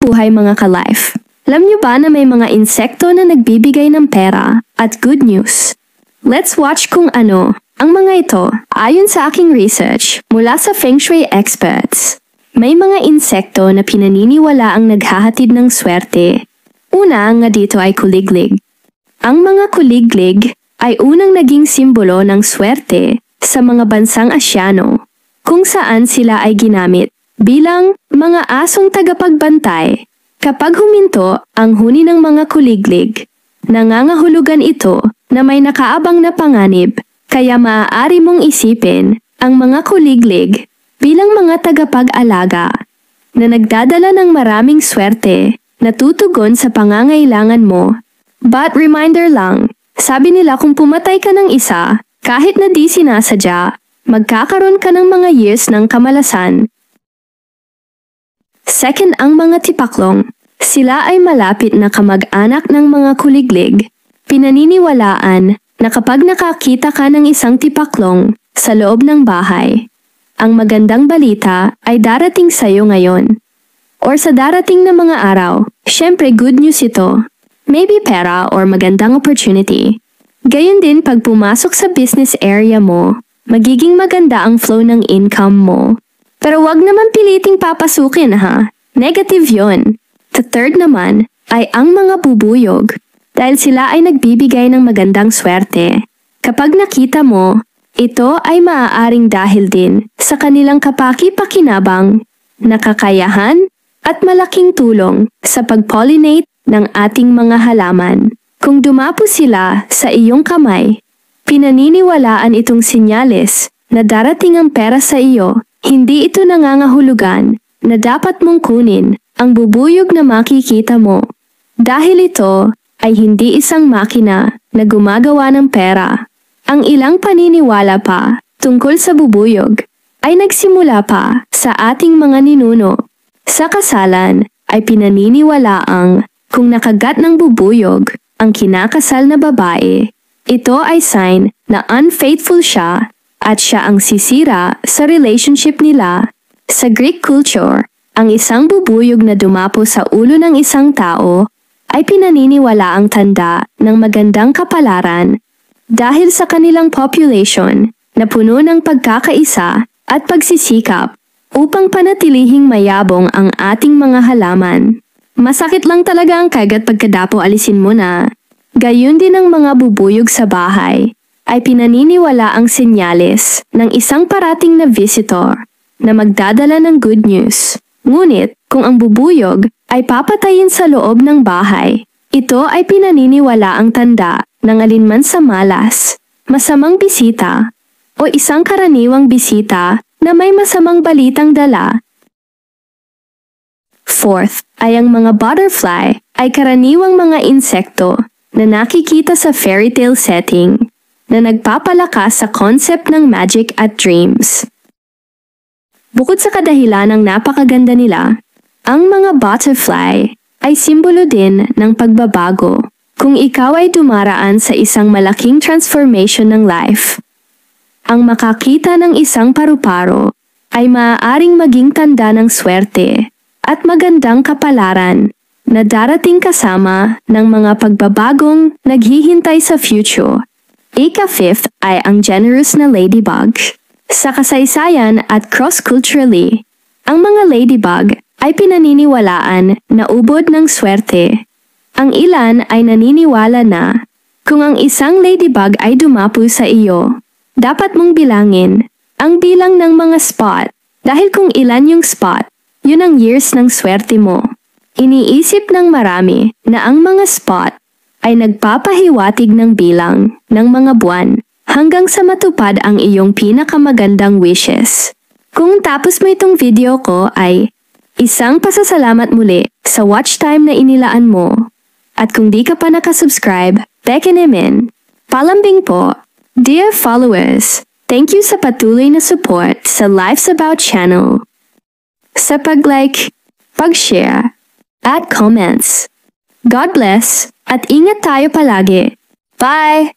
buhay mga ka-life. Alam niyo ba na may mga insekto na nagbibigay ng pera at good news? Let's watch kung ano ang mga ito. Ayon sa aking research mula sa Feng Shui experts, may mga insekto na pinaniniwala ang naghahatid ng swerte. Una nga dito ay kuliglig. Ang mga kuliglig ay unang naging simbolo ng swerte sa mga bansang Asyano, kung saan sila ay ginamit bilang mga asong tagapagbantay. Kapag huminto ang huni ng mga kuliglig, nangangahulugan ito na may nakaabang na panganib, kaya maaari mong isipin ang mga kuliglig bilang mga tagapag-alaga na nagdadala ng maraming swerte na tutugon sa pangangailangan mo. But reminder lang, sabi nila kung pumatay ka ng isa, kahit na di sinasadya, magkakaroon ka ng mga years ng kamalasan. Second, ang mga tipaklong. Sila ay malapit na kamag-anak ng mga kuliglig. Pinaniniwalaan na kapag nakakita ka ng isang tipaklong sa loob ng bahay, ang magandang balita ay darating sa iyo ngayon. Or sa darating na mga araw, syempre good news ito. Maybe pera or magandang opportunity. Gayon din pag pumasok sa business area mo, magiging maganda ang flow ng income mo. Pero wag naman piliting papasukin ha. Negative yon. The third naman ay ang mga bubuyog. Dahil sila ay nagbibigay ng magandang swerte. Kapag nakita mo, ito ay maaaring dahil din sa kanilang kapaki-pakinabang, nakakayahan, at malaking tulong sa pag-pollinate ng ating mga halaman. Kung dumapo sila sa iyong kamay, pinaniniwalaan itong senyales na darating ang pera sa iyo. Hindi ito nangangahulugan na dapat mong kunin ang bubuyog na makikita mo. Dahil ito ay hindi isang makina na gumagawa ng pera. Ang ilang paniniwala pa tungkol sa bubuyog ay nagsimula pa sa ating mga ninuno. Sa kasalan ay pinaniniwalaang kung nakagat ng bubuyog ang kinakasal na babae, ito ay sign na unfaithful siya at siya ang sisira sa relationship nila. Sa Greek culture, ang isang bubuyog na dumapo sa ulo ng isang tao ay pinaniniwala ang tanda ng magandang kapalaran dahil sa kanilang population na puno ng pagkakaisa at pagsisikap upang panatilihing mayabong ang ating mga halaman. Masakit lang talaga ang kagat pagkadapo alisin mo na. Gayun din ang mga bubuyog sa bahay ay pinaniniwala ang senyales ng isang parating na visitor na magdadala ng good news. Ngunit kung ang bubuyog ay papatayin sa loob ng bahay, ito ay pinaniniwala ang tanda ng alinman sa malas, masamang bisita, o isang karaniwang bisita na may masamang balitang dala. Fourth ay ang mga butterfly ay karaniwang mga insekto na nakikita sa fairy tale setting na nagpapalakas sa concept ng magic at dreams. Bukod sa kadahilan ng napakaganda nila, ang mga butterfly ay simbolo din ng pagbabago kung ikaw ay dumaraan sa isang malaking transformation ng life. Ang makakita ng isang paru-paro ay maaaring maging tanda ng swerte at magandang kapalaran na darating kasama ng mga pagbabagong naghihintay sa future. Ika-fifth ay ang generous na ladybug. Sa kasaysayan at cross-culturally, ang mga ladybug ay pinaniniwalaan na ubod ng swerte. Ang ilan ay naniniwala na kung ang isang ladybug ay dumapo sa iyo, dapat mong bilangin ang bilang ng mga spot dahil kung ilan yung spot, yun ang years ng swerte mo. Iniisip ng marami na ang mga spot ay nagpapahiwatig ng bilang ng mga buwan hanggang sa matupad ang iyong pinakamagandang wishes. Kung tapos mo itong video ko ay isang pasasalamat muli sa watch time na inilaan mo. At kung di ka pa nakasubscribe, pekinemin. Palambing po. Dear followers, thank you sa patuloy na support sa Life's About channel. Sa pag-like, pag-share, at comments. God bless at ingat tayo palagi. Bye!